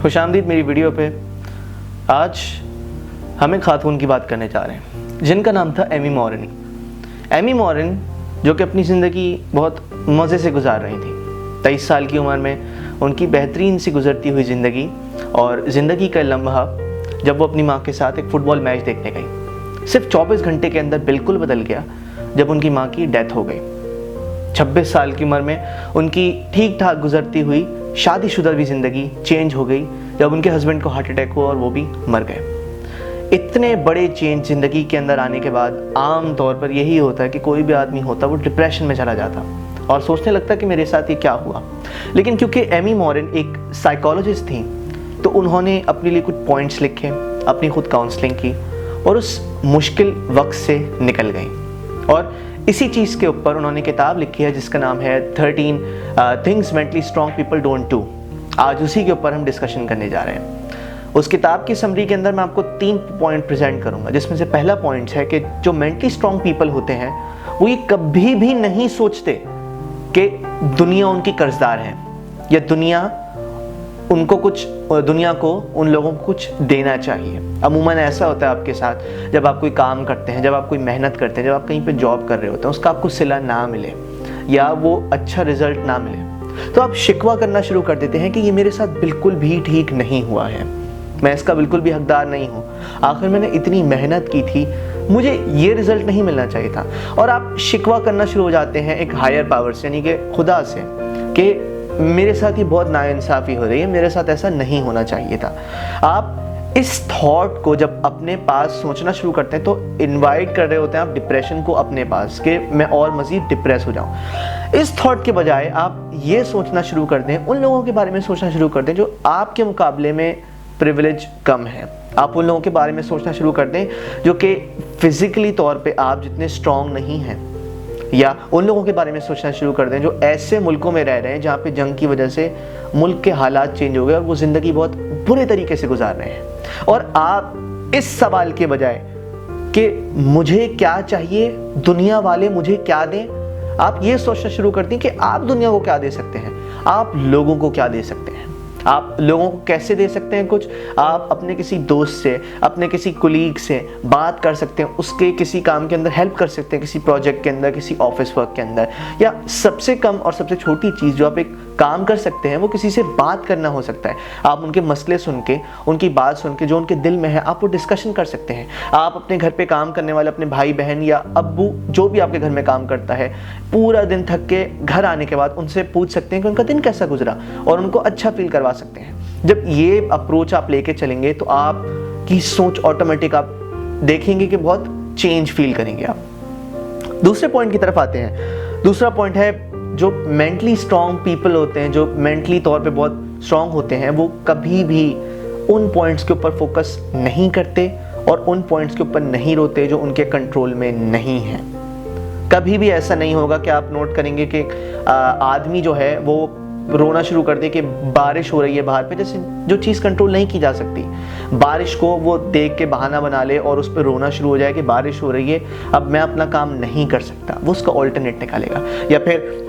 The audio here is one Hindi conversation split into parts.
खुशामदीद मेरी वीडियो पे। आज हम एक खातून की बात करने जा रहे हैं जिनका नाम था एमी मॉरिन। एमी मॉरिन जो कि अपनी ज़िंदगी बहुत मज़े से गुजार रही थी। 23 साल की उम्र में उनकी बेहतरीन सी गुजरती हुई ज़िंदगी और ज़िंदगी का लम्हा जब वो अपनी माँ के साथ एक फ़ुटबॉल मैच देखने गई, सिर्फ 24 घंटे के अंदर बिल्कुल बदल गया जब उनकी माँ की डेथ हो गई। 26 साल की उम्र में उनकी ठीक ठाक गुजरती हुई शादीशुदा भी ज़िंदगी चेंज हो गई जब उनके हस्बैंड को हार्ट अटैक हुआ और वो भी मर गए। इतने बड़े चेंज ज़िंदगी के अंदर आने के बाद आम तौर पर यही होता है कि कोई भी आदमी होता वो डिप्रेशन में चला जाता और सोचने लगता कि मेरे साथ ये क्या हुआ। लेकिन क्योंकि एमी मॉरिन एक साइकोलॉजिस्ट थी तो उन्होंने अपने लिए कुछ पॉइंट्स लिखे, अपनी खुद काउंसलिंग की और उस मुश्किल वक्त से निकल गई। और इसी चीज़ के ऊपर उन्होंने किताब लिखी है जिसका नाम है 13 things mentally strong people don't do. आज उसी के ऊपर हम डिस्कशन करने जा रहे हैं। उस किताब की समरी के अंदर मैं आपको 3 पॉइंट प्रेजेंट करूंगा, जिसमें से पहला पॉइंट है कि जो मेंटली स्ट्रॉन्ग पीपल होते हैं वो ये कभी भी नहीं सोचते कि दुनिया उनकी कर्जदार है या दुनिया को उन लोगों को कुछ देना चाहिए। अमूमन ऐसा होता है आपके साथ, जब आप कोई काम करते हैं, जब आप कोई मेहनत करते हैं, जब आप कहीं पे जॉब कर रहे होते हैं, उसका आपको सिला ना मिले या वो अच्छा रिजल्ट ना मिले तो आप शिकवा करना शुरू कर देते हैं कि ये मेरे साथ बिल्कुल भी ठीक नहीं हुआ है, मैं इसका बिल्कुल भी हकदार नहीं हूँ, आखिर मैंने इतनी मेहनत की थी, मुझे ये रिजल्ट नहीं मिलना चाहिए था। और आप शिकवा करना शुरू हो जाते हैं एक हायर पावर से, यानी कि खुदा से, कि मेरे साथ ये बहुत नाइंसाफ़ी हो रही है, मेरे साथ ऐसा नहीं होना चाहिए था। आप इस थॉट को जब अपने पास सोचना शुरू करते हैं तो इनवाइट कर रहे होते हैं आप डिप्रेशन को अपने पास, कि मैं और मज़ीद डिप्रेस हो जाऊं। इस थॉट के बजाय आप ये सोचना शुरू कर दें, उन लोगों के बारे में सोचना शुरू कर दें जो आपके मुकाबले में प्रिविलेज कम है। आप उन लोगों के बारे में सोचना शुरू कर दें जो कि फिज़िकली तौर पे आप जितने स्ट्रॉन्ग नहीं हैं, या उन लोगों के बारे में सोचना शुरू कर दें जो ऐसे मुल्कों में रह रहे हैं जहाँ पे जंग की वजह से मुल्क के हालात चेंज हो गए और वो ज़िंदगी बहुत बुरे तरीके से गुजार रहे हैं। और आप इस सवाल के बजाय कि मुझे क्या चाहिए, दुनिया वाले मुझे क्या दें, आप ये सोचना शुरू कर दें कि आप दुनिया को क्या दे सकते हैं, आप लोगों को क्या दे सकते हैं, आप लोगों को कैसे दे सकते हैं कुछ। आप अपने किसी दोस्त से, अपने किसी कुलीग से बात कर सकते हैं, उसके किसी काम के अंदर हेल्प कर सकते हैं, किसी प्रोजेक्ट के अंदर, किसी ऑफिस वर्क के अंदर, या सबसे कम और सबसे छोटी चीज़ जो आप एक काम कर सकते हैं वो किसी से बात करना हो सकता है। आप उनके मसले सुन के, उनकी बात सुन के, जो उनके दिल में है आप वो डिस्कशन कर सकते हैं। आप अपने घर पे काम करने वाले अपने भाई बहन या अब्बू जो भी आपके घर में काम करता है, पूरा दिन थक के घर आने के बाद उनसे पूछ सकते हैं कि उनका दिन कैसा गुजरा और उनको अच्छा फील करवा सकते हैं। जब ये अप्रोच आप लेके चलेंगे तो आपकी सोच ऑटोमेटिक आप देखेंगे कि बहुत चेंज फील करेंगे आप। दूसरे पॉइंट की तरफ आते हैं। दूसरा पॉइंट है जो मेंटली स्ट्रॉन्ग पीपल होते हैं, जो मेंटली तौर पे बहुत स्ट्रॉन्ग होते हैं, वो कभी भी उन पॉइंट्स के ऊपर फोकस नहीं करते और उन पॉइंट्स के ऊपर नहीं रोते जो उनके कंट्रोल में नहीं है। कभी भी ऐसा नहीं होगा कि आप नोट करेंगे कि आदमी जो है वो रोना शुरू कर दे कि बारिश हो रही है बाहर पे, जैसे जो चीज़ कंट्रोल नहीं की जा सकती, बारिश को वो देख के बहाना बना ले और उस पर रोना शुरू हो जाए कि बारिश हो रही है, अब मैं अपना काम नहीं कर सकता, वो उसका ऑल्टरनेट निकालेगा। या फिर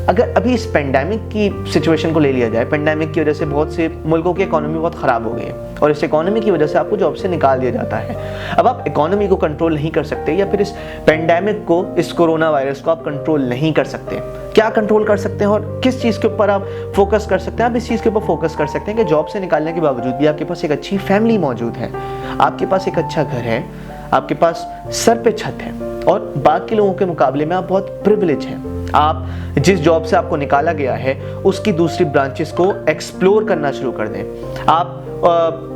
अगर अभी इस पेंडेमिक की सिचुएशन को ले लिया जाए, पेंडेमिक की वजह से बहुत से मुल्कों की इकोनॉमी बहुत ख़राब हो गई है और इस इकोनॉमी की वजह से आपको जॉब से निकाल दिया जाता है। अब आप इकोनॉमी को कंट्रोल नहीं कर सकते या फिर इस पेंडेमिक को, इस कोरोना वायरस को आप कंट्रोल नहीं कर सकते। क्या कंट्रोल कर सकते हैं और किस चीज़ के ऊपर आप फोकस कर सकते हैं? आप इस चीज़ के ऊपर फोकस कर सकते हैं कि जॉब से निकालने के बावजूद भी आपके पास एक अच्छी फैमिली मौजूद है, आपके पास एक अच्छा घर है, आपके पास सर पे छत है और बाकी लोगों के मुकाबले में आप बहुत प्रिविलेज हैं। आप जिस जॉब से आपको निकाला गया है उसकी दूसरी ब्रांचेस को एक्सप्लोर करना शुरू कर दें। आप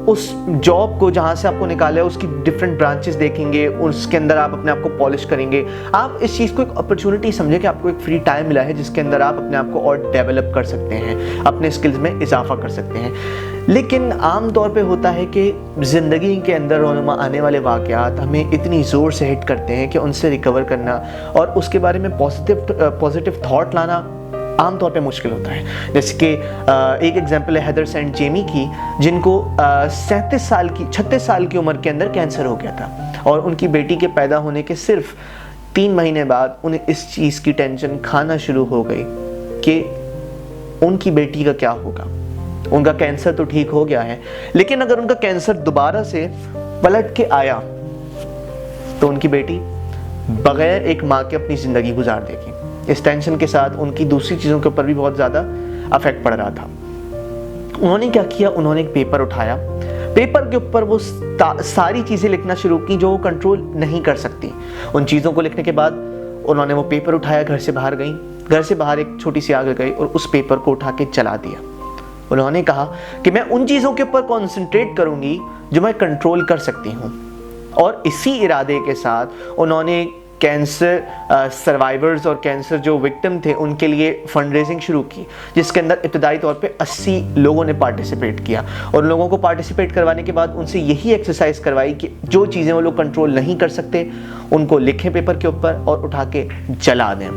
उस जॉब को जहाँ से आपको निकाला है उसकी डिफरेंट ब्रांचेस देखेंगे, उसके अंदर आप अपने आप को पॉलिश करेंगे। आप इस चीज़ को एक अपॉर्चुनिटी समझें कि आपको एक फ्री टाइम मिला है जिसके अंदर आप अपने आप को और डेवलप कर सकते हैं, अपने स्किल्स में इजाफा कर सकते हैं। लेकिन आम तौर पे होता है कि ज़िंदगी के अंदर आने वाले वाक़यात हमें इतनी ज़ोर से हिट करते हैं कि उनसे रिकवर करना और उसके बारे में पॉजिटिव थॉट लाना आम तौर पे मुश्किल होता है। जैसे कि एक एग्जांपल है हेदर सेंट जेमी की, जिनको 36 साल की उम्र के अंदर कैंसर हो गया था और उनकी बेटी के पैदा होने के सिर्फ 3 महीने बाद उन्हें इस चीज़ की टेंशन खाना शुरू हो गई कि उनकी बेटी का क्या होगा। उनका कैंसर तो ठीक हो गया है, लेकिन अगर उनका कैंसर दोबारा से पलट के आया तो उनकी बेटी बगैर एक माँ के अपनी ज़िंदगी गुजार देगी। इस टेंशन के साथ उनकी दूसरी चीज़ों के ऊपर भी बहुत ज़्यादा अफेक्ट पड़ रहा था। उन्होंने क्या किया, उन्होंने एक पेपर उठाया, पेपर के ऊपर वो सारी चीज़ें लिखना शुरू की जो वो कंट्रोल नहीं कर सकती। उन चीज़ों को लिखने के बाद उन्होंने वो पेपर उठाया, घर से बाहर गई, घर से बाहर एक छोटी सी आग लगाई और उस पेपर को उठा के जला दिया। उन्होंने कहा कि मैं उन चीज़ों के ऊपर कॉन्सेंट्रेट करूंगी जो मैं कंट्रोल कर सकती हूँ, और इसी इरादे के साथ उन्होंने कैंसर सर्वाइवर्स और कैंसर जो विक्टिम थे उनके लिए फंड रेजिंग शुरू की, जिसके अंदर इब्तदाई तौर पे 80 लोगों ने पार्टिसिपेट किया। और लोगों को पार्टिसिपेट करवाने के बाद उनसे यही एक्सरसाइज करवाई कि जो चीज़ें वो लोग कंट्रोल नहीं कर सकते उनको लिखें पेपर के ऊपर और उठा के जला दें,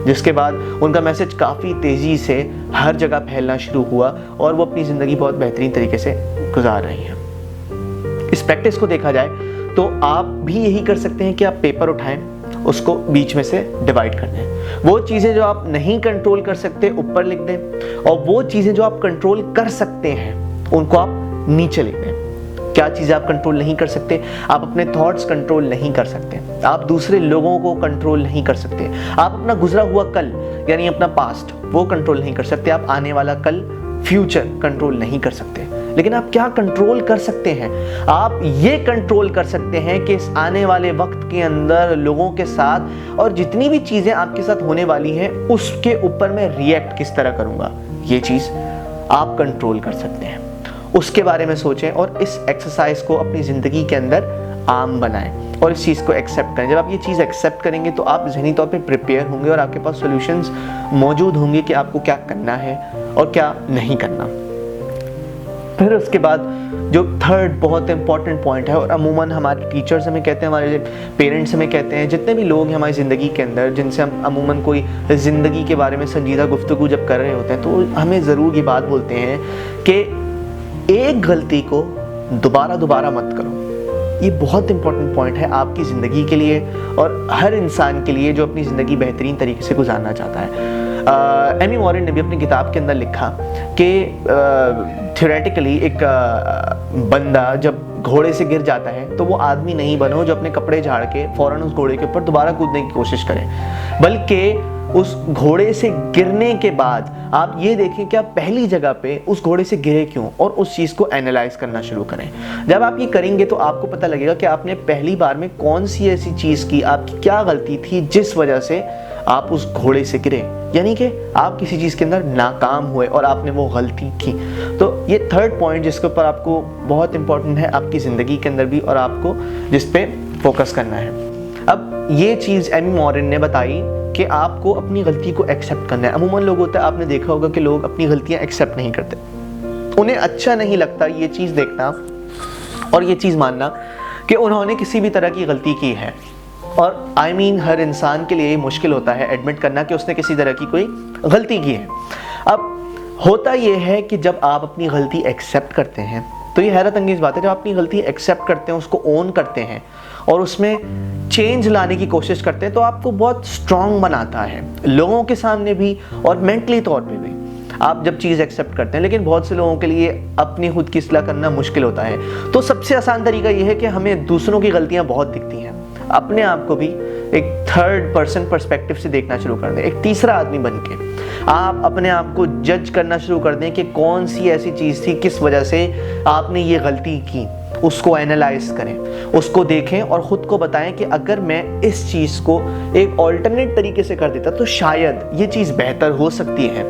जिसके बाद उनका मैसेज काफ़ी तेज़ी से हर जगह फैलना शुरू हुआ और वो अपनी ज़िंदगी बहुत बेहतरीन तरीके से गुजार रही हैं। इस प्रैक्टिस को देखा जाए तो आप भी यही कर सकते हैं कि आप पेपर उठाएं, उसको बीच में से डिवाइड कर दें। वो चीज़ें जो आप नहीं कंट्रोल कर सकते ऊपर लिख दें, और वो चीज़ें जो आप कंट्रोल कर सकते हैं उनको आप नीचे लिख दें। क्या चीज़ें आप कंट्रोल नहीं कर सकते? आप अपने थॉट्स कंट्रोल नहीं कर सकते, आप दूसरे लोगों को कंट्रोल नहीं कर सकते, आप अपना गुजरा हुआ कल यानी अपना पास्ट वो कंट्रोल नहीं कर सकते, आप आने वाला कल फ्यूचर कंट्रोल नहीं कर सकते। लेकिन आप क्या कंट्रोल कर सकते हैं? आप ये कंट्रोल कर सकते हैं कि इस आने वाले वक्त के अंदर लोगों के साथ और जितनी भी चीज़ें आपके साथ होने वाली हैं उसके ऊपर मैं रिएक्ट किस तरह करूँगा, ये चीज़ आप कंट्रोल कर सकते हैं। उसके बारे में सोचें और इस एक्सरसाइज को अपनी ज़िंदगी के अंदर आम बनाएं और इस चीज़ को एक्सेप्ट करें। जब आप ये चीज़ एक्सेप्ट करेंगे तो आप ज़हनी तौर पे प्रिपेयर होंगे और आपके पास सॉल्यूशंस मौजूद होंगे कि आपको क्या करना है और क्या नहीं करना। फिर उसके बाद जो थर्ड बहुत इंपॉर्टेंट पॉइंट है, और अमूमन हमारे टीचर्स हमें कहते हैं, हमारे पेरेंट्स हमें कहते हैं, जितने भी लोग हैं हमारी ज़िंदगी के अंदर जिनसे हम अमूमन कोई ज़िंदगी के बारे में संजीदा गुफ्तगू जब कर रहे होते हैं तो हमें ज़रूर ये बात बोलते हैं कि एक गलती को दोबारा मत करो। ये बहुत इंपॉर्टेंट पॉइंट है आपकी ज़िंदगी के लिए और हर इंसान के लिए जो अपनी ज़िंदगी बेहतरीन तरीके से गुजारना चाहता है। एमी मॉरिन ने भी अपनी किताब के अंदर लिखा कि थ्योरेटिकली एक बंदा जब घोड़े से गिर जाता है तो वो आदमी नहीं बनो जो अपने कपड़े झाड़ के फ़ौरन उस घोड़े के ऊपर दोबारा कूदने की कोशिश करे, बल्कि उस घोड़े से गिरने के बाद आप ये देखें कि आप पहली जगह पे उस घोड़े से गिरे क्यों और उस चीज़ को एनालाइज करना शुरू करें। जब आप ये करेंगे तो आपको पता लगेगा कि आपने पहली बार में कौन सी ऐसी चीज़ की, आपकी क्या गलती थी जिस वजह से आप उस घोड़े से गिरे, यानी कि आप किसी चीज़ के अंदर नाकाम हुए और आपने वो गलती की। तो ये थर्ड पॉइंट जिसके ऊपर आपको बहुत इंपॉर्टेंट है आपकी ज़िंदगी के अंदर भी और आपको जिस पे फोकस करना है। अब ये चीज़ एमी मॉरिन ने बताई कि आपको अपनी गलती को एक्सेप्ट करना है। अमूमन लोग होता है, आपने देखा होगा कि लोग अपनी गलतियाँ एक्सेप्ट नहीं करते, उन्हें अच्छा नहीं लगता ये चीज़ देखना और ये चीज़ मानना कि उन्होंने किसी भी तरह की गलती की है। और I mean, हर इंसान के लिए मुश्किल होता है एडमिट करना कि उसने किसी तरह की कोई गलती की है। अब होता यह है कि जब आप अपनी गलती एक्सेप्ट करते हैं तो ये हैरत अंगेज़ बात है, जब आप अपनी गलती एक्सेप्ट करते हैं, उसको ओन करते हैं और उसमें चेंज लाने की कोशिश करते हैं तो आपको बहुत स्ट्रॉन्ग बनाता है लोगों के सामने भी और मेंटली तौर पे भी। आप जब चीज़ एक्सेप्ट करते हैं, लेकिन बहुत से लोगों के लिए अपनी खुद की इस्लाह करना मुश्किल होता है। तो सबसे आसान तरीका यह है कि हमें दूसरों की गलतियाँ बहुत दिखती हैं, अपने आप को भी एक थर्ड पर्सन पर्सपेक्टिव से देखना शुरू कर दें, एक तीसरा आदमी बन के आप अपने आप को जज करना शुरू कर दें कि कौन सी ऐसी चीज़ थी, किस वजह से आपने ये गलती की, उसको एनालाइज करें, उसको देखें और ख़ुद को बताएं कि अगर मैं इस चीज़ को एक ऑल्टरनेट तरीके से कर देता तो शायद ये चीज़ बेहतर हो सकती है।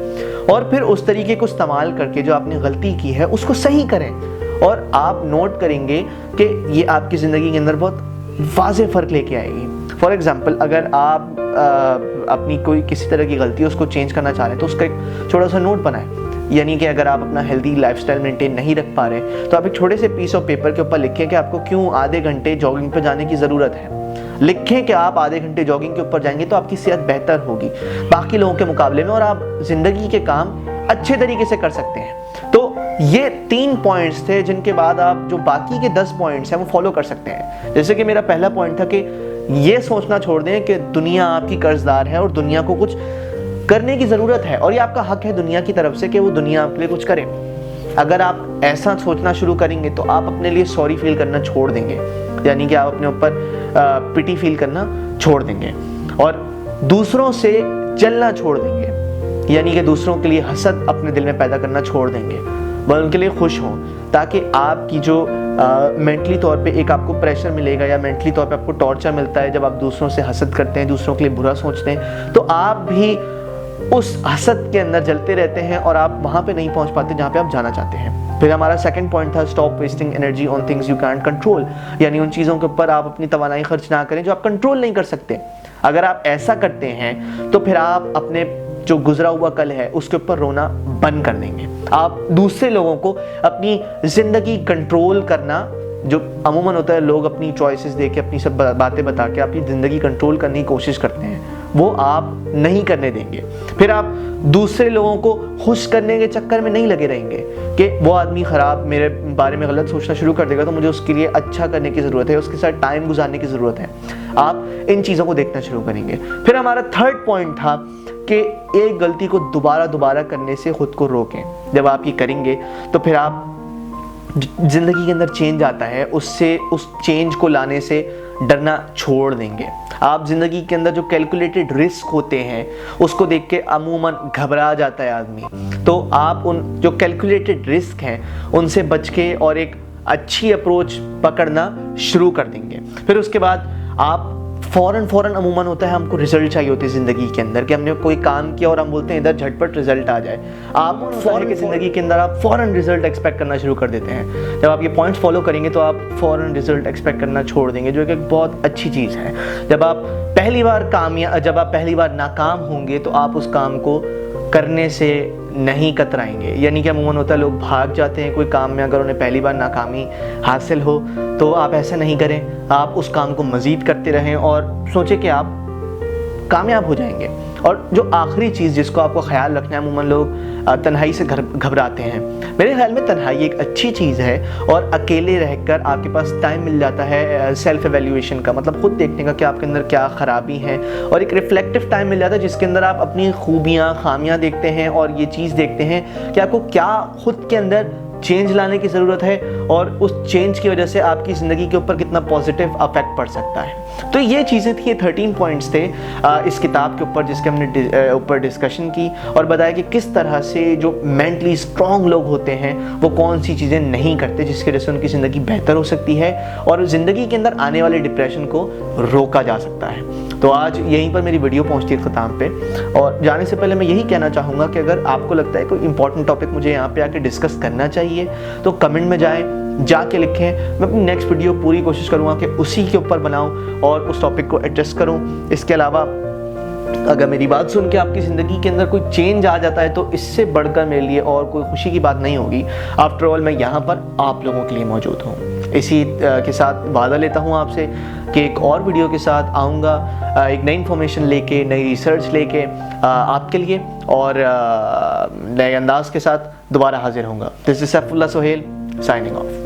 और फिर उस तरीके को इस्तेमाल करके जो आपने गलती की है उसको सही करें और आप नोट करेंगे कि ये आपकी ज़िंदगी के अंदर बहुत वाज़ेह फ़र्क लेके आएगी। फॉर एग्ज़ाम्पल, अगर आप अपनी कोई किसी तरह की गलती है उसको चेंज करना चाह रहे हैं तो उसका एक छोटा सा नोट बनाएं, यानी कि अगर आप अपना हेल्दी लाइफस्टाइल मेंटेन नहीं रख पा रहे तो आप एक छोटे से पीस ऑफ पेपर के ऊपर लिखें कि आपको क्यों आधे घंटे जॉगिंग पर जाने की ज़रूरत है। लिखें कि आप आधे घंटे जॉगिंग के ऊपर जाएंगे तो आपकी सेहत बेहतर होगी बाकी लोगों के मुकाबले में और आप ज़िंदगी के काम अच्छे तरीके से कर सकते हैं। तो ये 3 पॉइंट्स थे जिनके बाद आप जो बाकी के 10 पॉइंट्स हैं वो फॉलो कर सकते हैं। जैसे कि मेरा पहला पॉइंट था कि ये सोचना छोड़ दें कि दुनिया आपकी कर्जदार है और दुनिया को कुछ करने की ज़रूरत है और ये आपका हक है दुनिया की तरफ से कि वो दुनिया आपके लिए कुछ करे। अगर आप ऐसा सोचना शुरू करेंगे तो आप अपने लिए सॉरी फील करना छोड़ देंगे, यानी कि आप अपने ऊपर पिटी फील करना छोड़ देंगे और दूसरों से जलना छोड़ देंगे, यानी कि दूसरों के लिए हसद अपने दिल में पैदा करना छोड़ देंगे, बस उनके लिए खुश हों, ताकि आपकी जो मेंटली तौर पे एक आपको प्रेशर मिलेगा या मेंटली तौर पे आपको टॉर्चर मिलता है जब आप दूसरों से हसद करते हैं, दूसरों के लिए बुरा सोचते हैं, तो आप भी उस हसद के अंदर जलते रहते हैं और आप वहाँ पे नहीं पहुँच पाते जहाँ पे आप जाना चाहते हैं। फिर हमारा सेकंड पॉइंट था stop wasting energy on things you can't control, यानी उन चीज़ों के ऊपर आप अपनी तवानाई खर्च ना करें जो आप कंट्रोल नहीं कर सकते। अगर आप ऐसा करते हैं तो फिर आप अपने जो गुजरा हुआ कल है उसके ऊपर रोना बंद कर देंगे। आप दूसरे लोगों को अपनी ज़िंदगी कंट्रोल करना, जो अमूमन होता है लोग अपनी चॉइसेस दे के अपनी सब बातें बता के अपनी ज़िंदगी कंट्रोल करने की कोशिश करते हैं, वो आप नहीं करने देंगे। फिर आप दूसरे लोगों को खुश करने के चक्कर में नहीं लगे रहेंगे कि वो आदमी ख़राब मेरे बारे में गलत सोचना शुरू कर देगा तो मुझे उसके लिए अच्छा करने की ज़रूरत है, उसके साथ टाइम गुजारने की ज़रूरत है। आप इन चीज़ों को देखना शुरू करेंगे। फिर हमारा थर्ड पॉइंट था कि एक गलती को दोबारा करने से खुद को रोकें। जब आप ये करेंगे तो फिर आप ज़िंदगी के अंदर चेंज आता है, उससे उस चेंज को लाने से डरना छोड़ देंगे। आप ज़िंदगी के अंदर जो कैलकुलेटेड रिस्क होते हैं उसको देख के अमूमन घबरा जाता है आदमी, तो आप उन जो कैलकुलेटेड रिस्क हैं उनसे बच के और एक अच्छी अप्रोच पकड़ना शुरू कर देंगे। फिर उसके बाद आप फ़ौरन अमूमन होता है हमको रिजल्ट चाहिए होती है ज़िंदगी के अंदर, कि हमने कोई काम किया और हम बोलते हैं इधर झटपट रिजल्ट आ जाए। आप फ़ौरन की ज़िंदगी के अंदर आप फ़ौरन रिजल्ट एक्सपेक्ट करना शुरू कर देते हैं। जब आप ये पॉइंट्स फॉलो करेंगे तो आप फ़ौरन रिजल्ट एक्सपेक्ट करना छोड़ देंगे, जो एक बहुत अच्छी चीज़ है। जब आप पहली बार नाकाम होंगे तो आप उस काम को करने से नहीं कतराएंगे, यानी कि अमूमन होता है लोग भाग जाते हैं कोई काम में अगर उन्हें पहली बार नाकामी हासिल हो, तो आप ऐसा नहीं करें, आप उस काम को मज़ीद करते रहें और सोचें कि आप कामयाब हो जाएंगे। और जो आखिरी चीज़ जिसको आपको ख्याल रखना है, अमूमन लोग तन्हाई से घबराते हैं। मेरे ख्याल में तन्हाई एक अच्छी चीज़ है और अकेले रहकर आपके पास टाइम मिल जाता है सेल्फ एवेल्यूएशन का, मतलब खुद देखने का कि आपके अंदर क्या ख़राबी है, और एक रिफ्लेक्टिव टाइम मिल जाता है जिसके अंदर आप अपनी खूबियाँ खामियाँ देखते हैं और ये चीज़ देखते हैं कि आपको क्या खुद के अंदर चेंज लाने की ज़रूरत है और उस चेंज की वजह से आपकी ज़िंदगी के ऊपर कितना पॉजिटिव अफेक्ट पड़ सकता है। तो ये चीज़ें थी, ये 13 पॉइंट्स थे इस किताब के ऊपर जिसके हमने ऊपर डिस्कशन की और बताया कि किस तरह से जो मेंटली स्ट्रॉन्ग लोग होते हैं वो कौन सी चीज़ें नहीं करते जिसकी वजह से उनकी ज़िंदगी बेहतर हो सकती है और ज़िंदगी के अंदर आने वाले डिप्रेशन को रोका जा सकता है। तो आज यहीं पर मेरी वीडियो पहुंचती है ख़त्म पे, और जाने से पहले मैं यही कहना चाहूँगा कि अगर आपको लगता है कोई इंपॉर्टेंट टॉपिक मुझे यहाँ पे आके डिस्कस करना चाहिए तो कमेंट में जाके लिखें। मैं अपनी नेक्स्ट वीडियो पूरी कोशिश करूँगा कि उसी के ऊपर बनाऊँ और उस टॉपिक को एड्रेस करूँ। इसके अलावा अगर मेरी बात सुन के आपकी ज़िंदगी के अंदर कोई चेंज आ जाता है तो इससे बढ़कर मेरे लिए और कोई खुशी की बात नहीं होगी। आफ्टर ऑल मैं यहाँ पर आप लोगों के लिए मौजूद हूँ। इसी के साथ वादा लेता हूँ आपसे कि एक और वीडियो के साथ आऊँगा, एक नई इन्फॉर्मेशन लेके, नई रिसर्च लेके आपके लिए और नए अंदाज के साथ दोबारा हाजिर होऊंगा। This is Saifullah Sohail signing off.